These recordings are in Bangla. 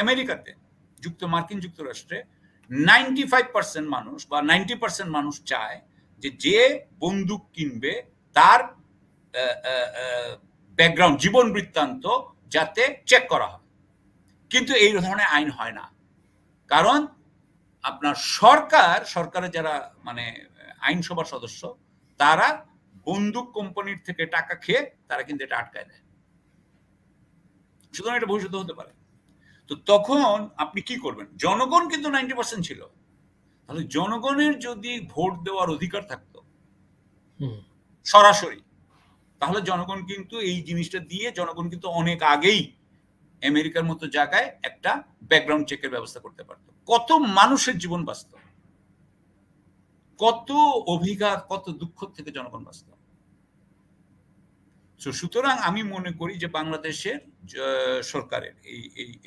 আমেরিকাতে মার্কিন যুক্তরাষ্ট্রে 95% মানুষ বা 90% মানুষ চায় যে বন্দুক কিনবে তার ব্যাকগ্রাউন্ড জীবন বৃত্তান্ত যাতে চেক করা হয়, কিন্তু এই ধরনের আইন হয় না। কারণ আপনার সরকারের যারা মানে আইনসভার সদস্য তারা বন্দুক কোম্পানির থেকে টাকা খেয়ে তারা কিন্তু এটা আটকায় দেয়। সুতরাং এটা ভবিষ্যতে হতে পারে। তো তখন আপনি কি করবেন? জনগণ কিন্তু 90% ছিল, তাহলে জনগণের যদি ভোট দেওয়ার অধিকার থাকতো সরাসরি, তাহলে জনগণ কিন্তু এই জিনিসটা দিয়ে জনগণ কিন্তু অনেক আগেই আমেরিকার মতো জায়গায় একটা ব্যাকগ্রাউন্ড চেকের ব্যবস্থা করতে পারতো। কত মানুষের জীবন বাঁচত, কত অভিঘাত, কত দুঃখ থেকে জনগণ বাঁচত। সুতরাং আমি মনে করি যে বাংলাদেশের সরকারের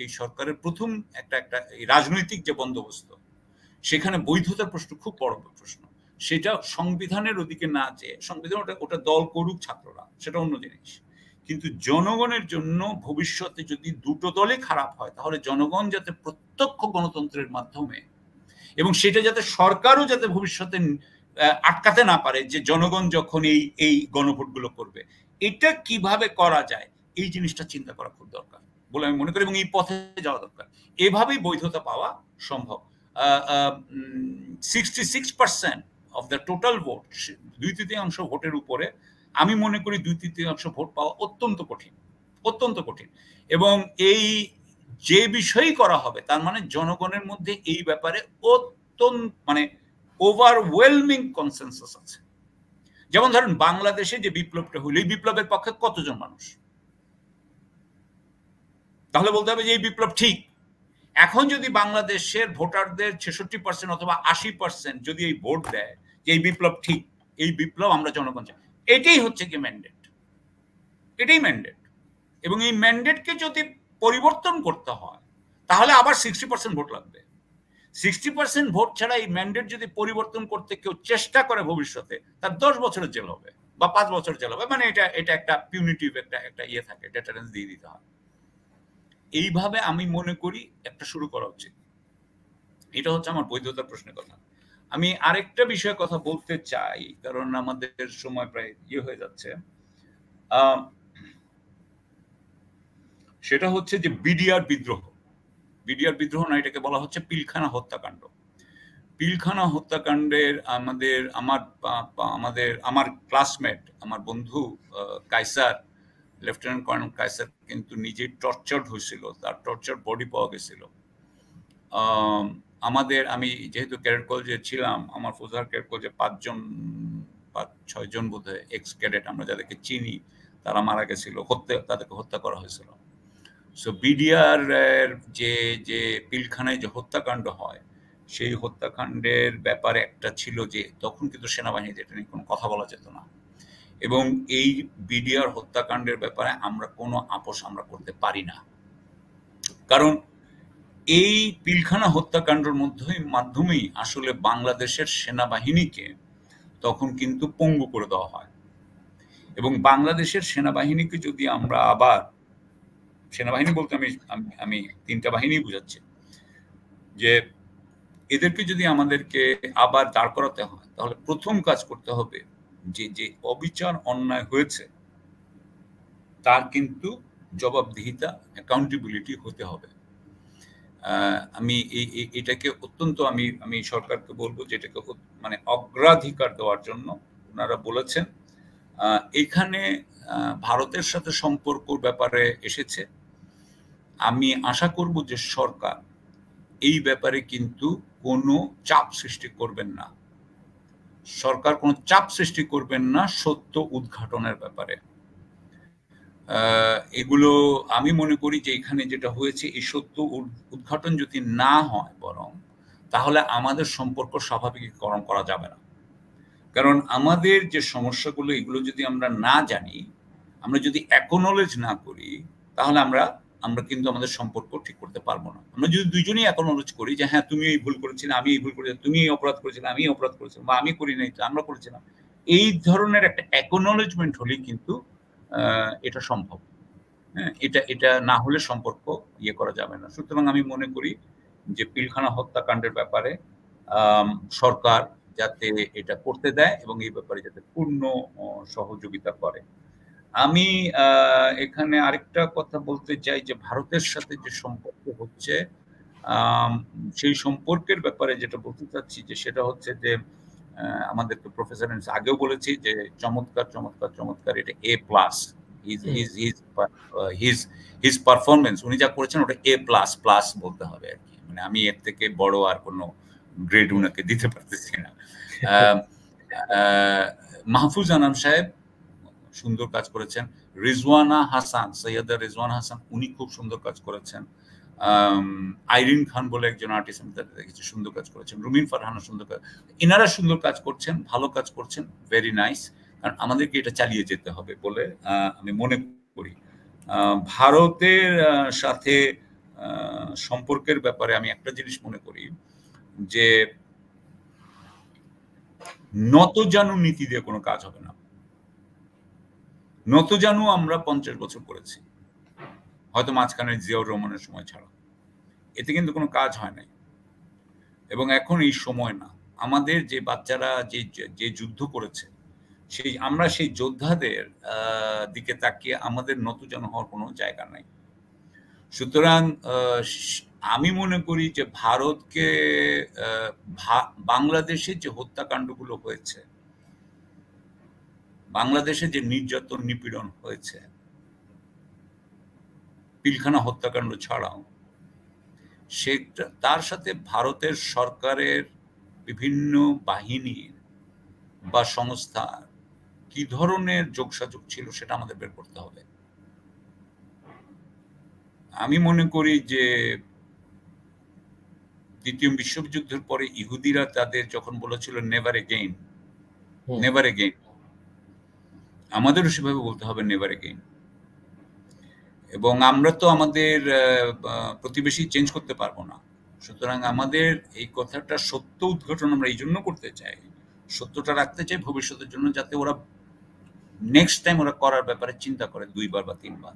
এই সরকারের প্রথম একটা রাজনৈতিক যে বন্দোবস্ত, সেখানে বৈধতার প্রশ্ন খুব বড় প্রশ্ন। সেটা সংবিধানের ওদিকে না চেয়ে, সংবিধান ওটা দল করুক ছাত্ররা, সেটা অন্য জিনিস, কিন্তু জনগণের জন্য ভবিষ্যতে যদি দুটো দলে খারাপ হয় তাহলে জনগণ যাতে প্রত্যক্ষ গণতন্ত্রের মাধ্যমে, এবং সেটা যাতে সরকারও যাতে ভবিষ্যতে আটকাতে না পারে যে জনগণ যখন এই গণভোটগুলো করবে, এটা কিভাবে করা যায় এই জিনিসটা চিন্তা করা খুব দরকার বলে আমি মনে করি, এবং এই পথে যাওয়া দরকার। এভাবেই বৈধতা পাওয়া সম্ভব। 66% অফ দ্য টোটাল ভোট, 2/3 ভোটের উপরে আমি মনে করি 2/3 ভোট পাওয়া অত্যন্ত কঠিন, অত্যন্ত কঠিন। এবং এই যে বিষয়ই করা হবে তার মানে জনগণের মধ্যে এই ব্যাপারে অত্যন্ত মানে ওভারওয়েলমিং কনসেনসাস আছে। যেমন ধরেন বাংলাদেশে যে বিপ্লবটা হইল, এই বিপ্লবের পক্ষে কতজন মানুষ? তাহলে বলতে হবে যে এই বিপ্লব ঠিক। এখন যদি বাংলাদেশের ভোটারদের 66% অথবা 80% যদি এই ভোট দেয় যে এই বিপ্লব ঠিক, এই বিপ্লব আমরা জনগণ চাই, এটাই হচ্ছে কি ম্যান্ডেট, এটাই ম্যান্ডেট। এবং এই ম্যান্ডেটকে যদি পরিবর্তন করতে হয় তাহলে আবার 60% ভোট লাগবে। 60% ভোট ছাড়া এই ম্যান্ডেট যদি পরিবর্তন করতে কেউ চেষ্টা করে ভবিষ্যতে, তার 10 বছরের জেল হবে বা 5 বছর জেল হবে। মানে এটা একটা পিউনিটিভ একটা ইয়ে থাকে, ডেটারেন্স দিয়ে দিতে হয়। এইভাবে আমি মনে করি একটা শুরু করা উচিত। এটা হচ্ছে আমার বৈধতার প্রশ্নের কথা। আমি আরেকটা বিষয়ে কথা বলতে চাই, কারণ আমাদের সময় প্রায় ইয়ে হয়ে যাচ্ছে। সেটা হচ্ছে যে বিডিআর বিদ্রোহ না, এটাকে বলা হচ্ছে পিলখানা হত্যাকাণ্ড। পিলখানা হত্যাকাণ্ডের আমার ক্লাসমেট, আমার বন্ধু কায়সার, লেফটেন্যান্ট কর্নেল কায়সার কিন্তু নিজে টর্চার্ড হয়েছিল, তার টর্চার বডি পাওয়া গেছিল। আমি যেহেতু ক্যাডেট কলেজে ছিলাম, আমার ফৌজদার ক্যাডেট কলেজে 5-6 জন বোধহয় এক্স ক্যাডেট আমরা যাদেরকে চিনি, তারা মারা গেছিল, তাদেরকে হত্যা করা হয়েছিল। সো বিডিআর এর যে পিলখানায় যে হত্যাকাণ্ড হয়, সেই হত্যাকাণ্ডের ব্যাপারে একটা ছিল যে তখন কিন্তু সেনাবাহিনীতে এটা নিয়ে কোনো কথা বলা যেত না, এবং এই বিডিআর হত্যাকাণ্ডের ব্যাপারে আমরা কোনো আপোষ আমরা করতে পারি না। কারণ এই পিলখানা হত্যাকাণ্ডের মাধ্যমেই আসলে বাংলাদেশের সেনাবাহিনীকে তখন কিন্তু পঙ্গু করে দেওয়া হয়। এবং বাংলাদেশের সেনাবাহিনীকে যদি আমরা আবার, সেনাবাহিনী বলতে আমি 3টা বাহিনী বুঝাচ্ছি, যে এদেরকে যদি আমাদেরকে আবার দাঁড় করাতে হয় তাহলে প্রথম কাজ করতে হবে যে অবিচার অন্যায় হয়েছে তার কিন্তু জবাবদিহিতা, অ্যাকাউন্টেবিলিটি হতে হবে। আমি এটাকে অত্যন্ত আমি সরকারকে বলবো যে এটাকে মানে অগ্রাধিকার দেওয়ার জন্য। ওনারা বলেছেন এখানে ভারতের সাথে সম্পর্কর ব্যাপারে এসেছে, আমি আশা করব যে সরকার এই ব্যাপারে কিন্তু কোনো চাপ সৃষ্টি করবেন না, সরকার কোনো চাপ সৃষ্টি করবেন না সত্য উদ্ঘাটনের ব্যাপারে। এগুলো আমি মনে করি যে এখানে যেটা হয়েছে, এই সত্য উদ্ঘাটন যদি না হয় বরং, তাহলে আমাদের সম্পর্ক স্বাভাবিকীকরণ করা যাবে না। কারণ আমাদের যে সমস্যাগুলো, এগুলো যদি আমরা না জানি, আমরা যদি অ্যাকনোলেজ না করি, তাহলে আমরা কিন্তু আমাদের সম্পর্ক ঠিক করতে পারবো না। আমরা যদি দুইজনেই অ্যাকনোলেজ করি যে হ্যাঁ তুমি এই ভুল করেছিলে, আমি এই ভুল করেছিলাম, তুমি এই অপরাধ করেছিলে, আমি অপরাধ করেছিলাম, বা আমি করি নাই আমরা করেছিলাম, এই ধরনের একটা অ্যাকনোলেজমেন্ট হলেই কিন্তু এটা সম্ভব। হ্যাঁ, এটা এটা না হলে সম্পর্ক ইয়ে করা যাবে না। সুতরাং আমি মনে করি যে পিলখানা হত্যাকাণ্ডের ব্যাপারে আম সরকার যাতে এটা করতে দেয় এবং এই ব্যাপারে যাতে পূর্ণ সহযোগিতা করে। আমি আ এখানে আরেকটা কথা বলতে চাই যে ভারতের সাথে যে সম্পর্ক হচ্ছে, আম সেই সম্পর্কের ব্যাপারে যেটা বলতে চাচ্ছি যে সেটা হচ্ছে যে আমাদের তো প্রফেসর আগেও বলেছি যে চমৎকার, চমৎকার, চমৎকার এটা A+। His hmm. His his his his performance উনি যা করেছেন ওটা A++ বলতে হবে আরকি। মানে আমি এর থেকে বড় আর কোন গ্রেড উনাকে দিতে পারতেছি না। আ আ মাহফুজ আনাম সাহেব সুন্দর কাজ করেছেন। রিজওয়ানা হাসান, সৈয়দা রিজওয়ানা হাসান উনি খুব সুন্দর কাজ করেছেন। আইরিন খান বলে একজন আর্টিস্ট আমি তাদের দেখেছি সুন্দর কাজ করেছেন। রুমিন ফারহানা সুন্দর কাজ। এনারা সুন্দর কাজ করছেন, ভালো কাজ করছেন। Very nice. কারণ আমাদেরকে এটা চালিয়ে যেতে হবে বলে আমি মনে করি। আ ভারতের সাথে আ সম্পর্কের ব্যাপারে আমি একটা জিনিস মনে করি যে নতজানু নীতি দিয়ে কোন কাজ হবে না। নতজানু আমরা ৫০ বছর করেছি। হয়তো মাঝখানে জিয়াউর রহমানের সময় ছাড়া। এতে কিন্তু কোন কাজ হয় নাই। এবং এখন এই সময় না। আমাদের যে বাচ্চারা যে যুদ্ধ করেছে, আমরা সেই যোদ্ধাদের দিকে তাকিয়ে আমাদের নতজানু হওয়ার কোন জায়গা নাই। সুতরাং আমি মনে করি যে ভারতকে আ বাংলাদেশে যে হত্যাকাণ্ডগুলো হয়েছে, বাংলাদেশে যে নির্যাতন নিপীড়ন হয়েছে, পিলখানা হত্যাকাণ্ড ছাড়াও সেটা তার সাথে ভারতের সরকারের বিভিন্ন বাহিনীর বা সংস্থার কি ধরনের যোগসাযোগ ছিল সেটা আমাদের বের করতে হবে। আমি মনে করি যে দ্বিতীয় বিশ্বযুদ্ধের পরে ইহুদিরা তাদের যখন বলেছিল নেভার এগেইন, নেভার এগেইন, আমাদেরও সেভাবে বলতে হবে নেভার এগেইন। এবং আমরা তো আমাদের প্রতিবেশী চেঞ্জ করতে পারবো না। সুতরাং আমাদের এই কথাটা সত্য উদ্ঘাটন আমরা এই জন্য করতে চাই, সত্যটা রাখতে চাই ভবিষ্যতের জন্য, যাতে ওরা নেক্সট টাইম ওরা করার ব্যাপারে চিন্তা করে ২ বার বা ৩ বার।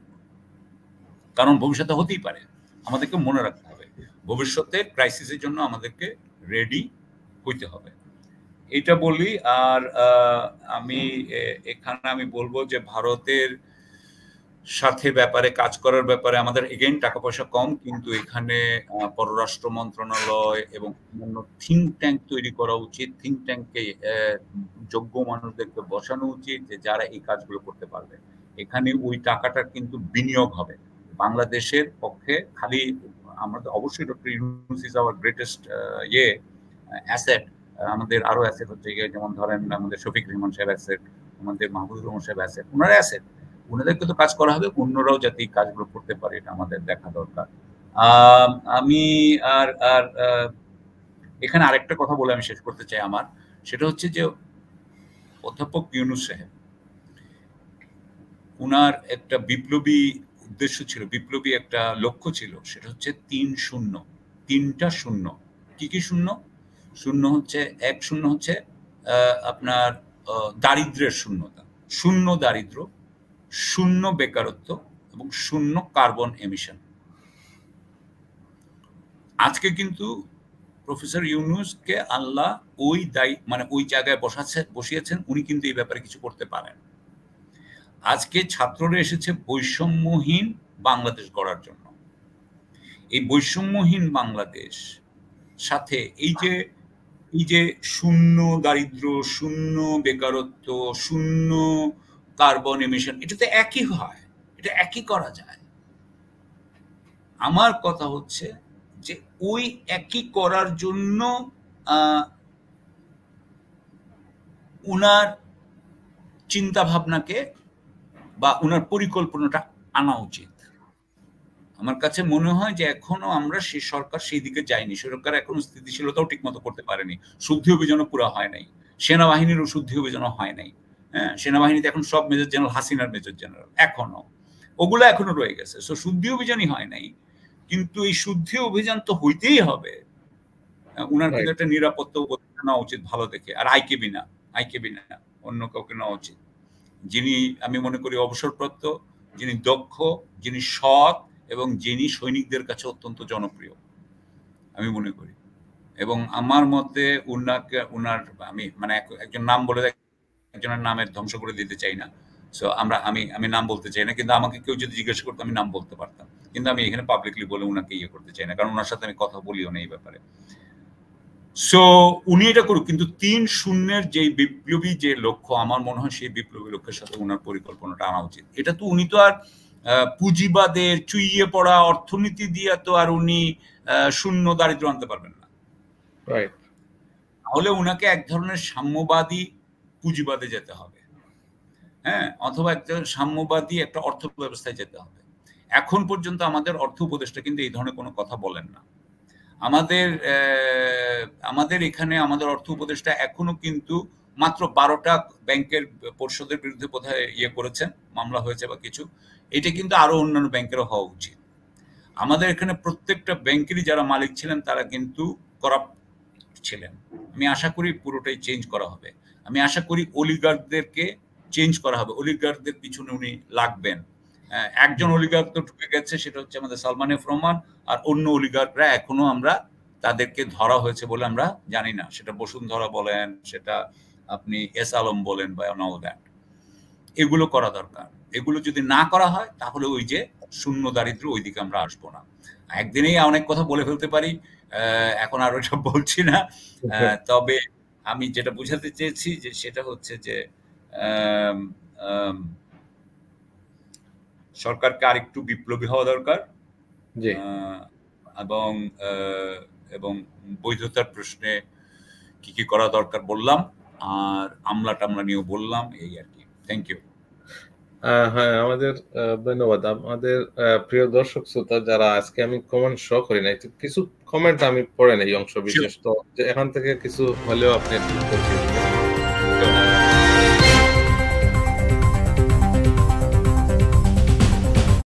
কারণ ভবিষ্যতে হতেই পারে। আমাদেরকে মনে রাখতে হবে ভবিষ্যতের ক্রাইসিসের জন্য আমাদেরকে রেডি হইতে হবে। এটা বলি। আর আমি এখানে আমি বলবো যে ভারতের সাথে ব্যাপারে কাজ করার ব্যাপারে আমাদের এগেইন টাকা পয়সা কম, কিন্তু এখানে পররাষ্ট্র মন্ত্রণালয় এবং অন্যান্য থিঙ্ক ট্যাঙ্ক তৈরি করা উচিত। থিঙ্ক ট্যাঙ্কে যোগ্য মানুষদেরকে বসানো উচিত যে যারা এই কাজগুলো করতে পারবে। এখানে ওই টাকাটা কিন্তু বিনিয়োগ হবে বাংলাদেশের পক্ষে। খালি আমরা তো অবশ্যই doctor Yunus is our greatest asset. আমাদের আরো অ্যাসেট হচ্ছে যেমন ধরেন আমাদের শফিক রেহমান সাহেব অ্যাসেট, আমাদের মাহমুদুর রহমান সাহেব অ্যাসেট, ওনারা অ্যাসেট। ওনাদেরকে তো কাজ করা হবে, অন্যরাও যাতে এই কাজগুলো করতে পারে এটা আমাদের দেখা দরকার। আমি আর আর এখানে আরেকটা কথা বলে আমি শেষ করতে চাই আমার, সেটা হচ্ছে যে অধ্যাপক ইউনূস সাহেব, উনার একটা বিপ্লবী উদ্দেশ্য ছিল, বিপ্লবী একটা লক্ষ্য ছিল, সেটা হচ্ছে ৩-০। ৩টা শূন্য। কি কি শূন্য? শূন্য হচ্ছে ১ শূন্য হচ্ছে আপনার দারিদ্র্যের শূন্যতা, শূন্য দারিদ্র্য, শূন্য বেকারত্ব এবং শূন্য কার্বন এমিশন। আজকে কিন্তু প্রফেসর ইউনূসকে আল্লাহ ওই মানে ওই জায়গায় বসিয়েছেন, উনি কিন্তু এই ব্যাপারে কিছু করতে পারেন। আজকে ছাত্ররা এসেছে বৈষম্যহীন বাংলাদেশ গড়ার জন্য। এই বৈষম্যহীন বাংলাদেশ সাথে এই যে শূন্য দারিদ্র্য, শূন্য বেকারত্ব, শূন্য কার্বন এমিশন, এটা তো একই হয়, এটা একই করা যায়। আমার কথা হচ্ছে যে ওই একই করার জন্য উনার চিন্তা ভাবনাকে বা উনার পরিকল্পনাটা আনা উচিত। আমার কাছে মনে হয় যে এখনো আমরা সেই সরকার সেই দিকে যায়নি। সরকার এখনো স্থিতিশীলতাও ঠিকমতো করতে পারেনি। শুদ্ধি অভিযানও পুরা হয় নাই। সেনাবাহিনীরও শুদ্ধি অভিযানও হয় নাই। হ্যাঁ? সেনাবাহিনীতে এখন সব মেজর জেনারেল হাসিনার মেজর জেনারেল এখনো। ওগুলো এখনো রয়ে গেছে। শুদ্ধি অভিযানই হয় নাই। কিন্তু এই শুদ্ধি অভিযান তো হইতেই হবে। উনার কিন্তু একটা নিরাপত্তা উপদেষ্টা নেওয়া উচিত ভালো দেখে। আর আইকেবি না, অন্য কাউকে নেওয়া উচিত। যিনি আমি মনে করি অবসরপ্রাপ্ত যিনি দক্ষ, যিনি সৎ এবং যিনি সৈনিকদের কাছে অত্যন্ত জনপ্রিয় আমি মনে করি। এবং আমার মতে উনার আমি মানে একজন নাম বলে একজনের নামের ধ্বংস করে দিতে চাই না। সো আমি নাম বলতে চাই না, কিন্তু আমাকে কেউ যদি জিজ্ঞেস করতো আমি নাম বলতে পারতাম, কিন্তু আমি এখানে পাবলিকলি বলে উনাকে ইয়ে করতে চাই না, কারণ ওনার সাথে আমি কথা বলিও না এই ব্যাপারে। সো উনি এটা করুক, কিন্তু ৩-০ যে বিপ্লবী যে লক্ষ্য, আমার মনে হয় সেই বিপ্লবী লক্ষ্যের সাথে ওনার পরিকল্পনাটা আনা উচিত। এটা তো উনি তো আর পুঁজিবাদের চুইয়ে পড়া অর্থনীতি দিয়ে তো আর উনি শূন্য দারিদ্র আনতে পারবেন না। তাহলে উনাকে এক ধরনের সাম্যবাদী পুঁজিবাদে যেতে হবে, হ্যাঁ, অথবা একটা সাম্যবাদী একটা অর্থ ব্যবস্থায় যেতে হবে। এখন পর্যন্ত আমাদের অর্থ উপদেষ্টা কিন্তু এই ধরনের কোনো কথা বলেন না। আমাদের এখানে আমাদের অর্থ উপদেষ্টা এখনো কিন্তু মাত্র 12টা ব্যাংকের পরিষদের বিরুদ্ধে বোধহয় ইয়ে করেছেন, মামলা হয়েছে বা কিছু। এটা কিন্তু আরো অন্যান্য ব্যাংকেরও হওয়া উচিত। আমাদের এখানে প্রত্যেকটা ব্যাংকেরই যারা মালিক ছিলেন তারা কিন্তু করাপ্ট ছিলেন। আমি আশা করি পুরোটাই চেঞ্জ করা হবে। আমি আশা করি অলিগার্কদেরকে চেঞ্জ করা হবে। অলিগার্কদের পিছনে উনি লাগবেন। একজন অলিগার্ক তো ঢুকে গেছে, সেটা হচ্ছে আমাদের সালমান এফ রহমান। আর অন্য অলিগার্করা এখনো আমরা তাদেরকে ধরা হয়েছে বলে আমরা জানি না। সেটা বসুন্ধরা বলেন, সেটা আপনি এস আলম বলেন বা অল দ্যাট। এগুলো করা দরকার। এগুলো যদি না করা হয় তাহলে ওই যে শূন্য দারিদ্র ওই দিকে আমরা আসবো না। একদিনেই অনেক কথা বলে ফেলতে পারি, এখন আর ওইটা বলছি না। তবে আমি যেটা বুঝাতে চেয়েছি যে সেটা হচ্ছে যে সরকারকে আরেকটু বিপ্লবী হওয়া দরকার, এবং বৈধতার প্রশ্নে কি কি করা দরকার বললাম, আর আমলা টামলা নিয়েও বললাম, এই আর কি। Thank you. হ্যাঁ, আমাদের ধন্যবাদ। আমাদের প্রিয় দর্শক শ্রোতা যারা, আজকে আমি কমেন্ট শো করি নাই, কিছু কমেন্ট আমি পড়ে নাই অংশ বিশেষ, তো এখান থেকে কিছু হলেও আপনি